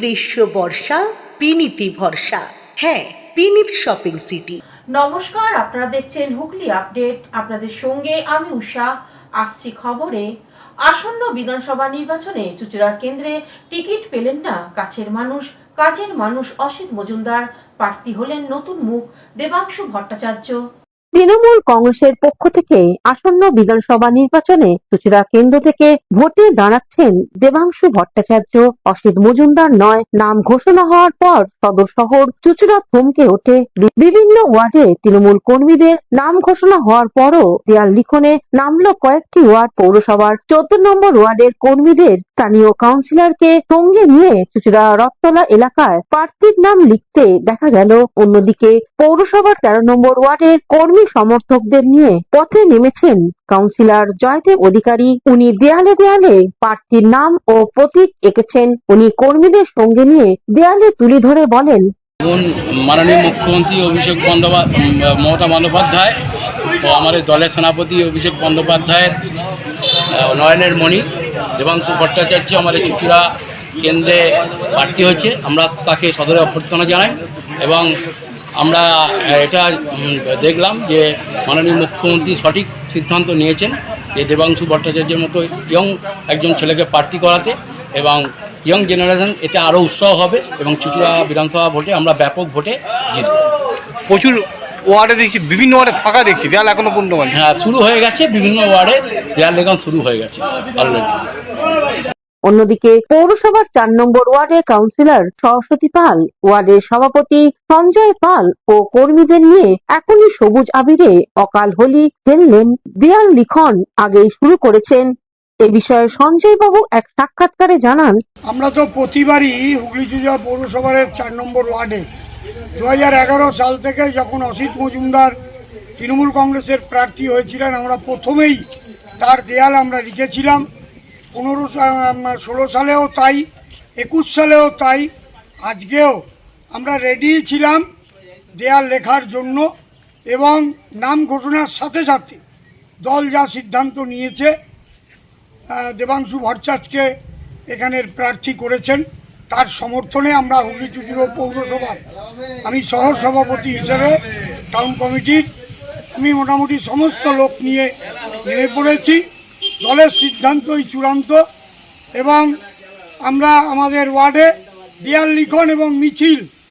গ্রীষ্ম বর্ষা পিনিতি ভরসা। হ্যাঁ, পিনিত শপিং সিটি। নমস্কার, আপনারা দেখছেন হুগলি আপডেট। আপনাদের সঙ্গে আমি উষা। আসছি খবরে। আসন্ন বিধানসভা নির্বাচনে চুঁচুড়ার কেন্দ্রে টিকিট পেলেন না কাছের মানুষ অসিত মজুমদার। প্রার্থী হলেন নতুন মুখ দেবাংশু ভট্টাচার্য। তৃণমূল কংগ্রেসের পক্ষ থেকে আসন্ন বিধানসভা নির্বাচনে চুঁচুড়া কেন্দ্র থেকে ভোটে দাঁড়াচ্ছেন দেবাংশু ভট্টাচার্য। অসিত মজুমদার নয়। নাম ঘোষণা হওয়ার পর সদর শহর চুঁচুড়া থমকে ওঠে। বিভিন্ন ওয়ার্ডে তৃণমূল কর্মীদের নাম ঘোষণা হওয়ার পরও দেয়াল লিখনে নামলো কয়েকটি ওয়ার্ড। পৌরসভার 14 নম্বর ওয়ার্ডের কর্মীদের স্থানীয় কাউন্সিলরকে সঙ্গে নিয়ে চুঁচুড়া রথতলা এলাকায় প্রার্থীর নাম লিখতে দেখা গেল। অন্যদিকে পৌরসভার 13 নম্বর ওয়ার্ডের কর্মী সমর্থকদের নিয়ে পথে নেমেছেন কাউন্সিলর জয়দেব অধিকারী। উনি দেয়ালে দেয়ালে প্রার্থীর নাম ও প্রতীক এঁকেছেন। উনি কর্মীদের সঙ্গে নিয়ে দেয়ালে তুলে ধরে বলেন, মাননীয় মুখ্যমন্ত্রী অভিষেক মমতা বন্দ্যোপাধ্যায় ও আমাদের দলের সেনাপতি অভিষেক বন্দ্যোপাধ্যায়ের নয়নের মণি দেবাংশু ভট্টাচার্য আমাদের চুঁচুড়া কেন্দ্রে প্রার্থী হয়েছে। আমরা তাকে সদরে অভ্যর্থনা জানাই এবং আমরা এটা দেখলাম যে মাননীয় মুখ্যমন্ত্রী সঠিক সিদ্ধান্ত নিয়েছেন যে দেবাংশু ভট্টাচার্যের মতো ইয়ং একজন ছেলেকে প্রার্থী করাতে, এবং ইয়ং জেনারেশন এতে আরও উৎসাহ হবে এবং চুঁচুড়া বিধানসভা ভোটে আমরা ব্যাপক ভোটে জিতব। প্রচুর ওয়ার্ডে দেখছি, বিভিন্ন ওয়ার্ডে ফাঁকা দেখছি, দেয়াল এখনো পূর্ণ মানে। হ্যাঁ, শুরু হয়ে গেছে, বিভিন্ন ওয়ার্ডে দেয়াল লেখন শুরু হয়ে গেছে অলরেডি। অন্যদিকে পৌরসভার 4 নম্বর ওয়ার্ডের কাউন্সিলর সরস্বতী পাল, ওয়ার্ডের সভাপতি সঞ্জয় পাল ও কর্মীদের নিয়ে এখনই সবুজ আবিরে অকাল হোলি খেললেন। দেয়াল লিখন আগেই শুরু করেছেন। এ বিষয়ে সঞ্জয় বাবু এক সাক্ষাৎকারে জানান, আমরা তো প্রতিবারই হুগলি চুঁচুড়া পৌরসভার 4 নম্বর ওয়ার্ডে 2011 সাল থেকে যখন অসিত মজুমদার তৃণমূল কংগ্রেসের প্রার্থী হয়েছিলেন, আমরা প্রথমেই তার দেয়াল আমরা লিখেছিলাম। 16 সালেও তাই, 21 সালেও তাই, আজকেও আমরা রেডি ছিলাম দেয়াল লেখার জন্য। এবং নাম ঘোষণার সাথে সাথে দল যা সিদ্ধান্ত নিয়েছে, দেবাংশু ভট্টাচার্যকে এখানের প্রার্থী করেছেন, তার সমর্থনে আমরা হুগলি চুঁচুড়া পৌরসভার আমি সহ সভাপতি হিসেবে টাউন কমিটির আমি মোটামুটি সমস্ত লোক নিয়ে নেমে পড়েছি। দলের সিদ্ধান্তই চূড়ান্ত এবং আমরা আমাদের ওয়ার্ডে দেয়াল লিখন এবং মিছিল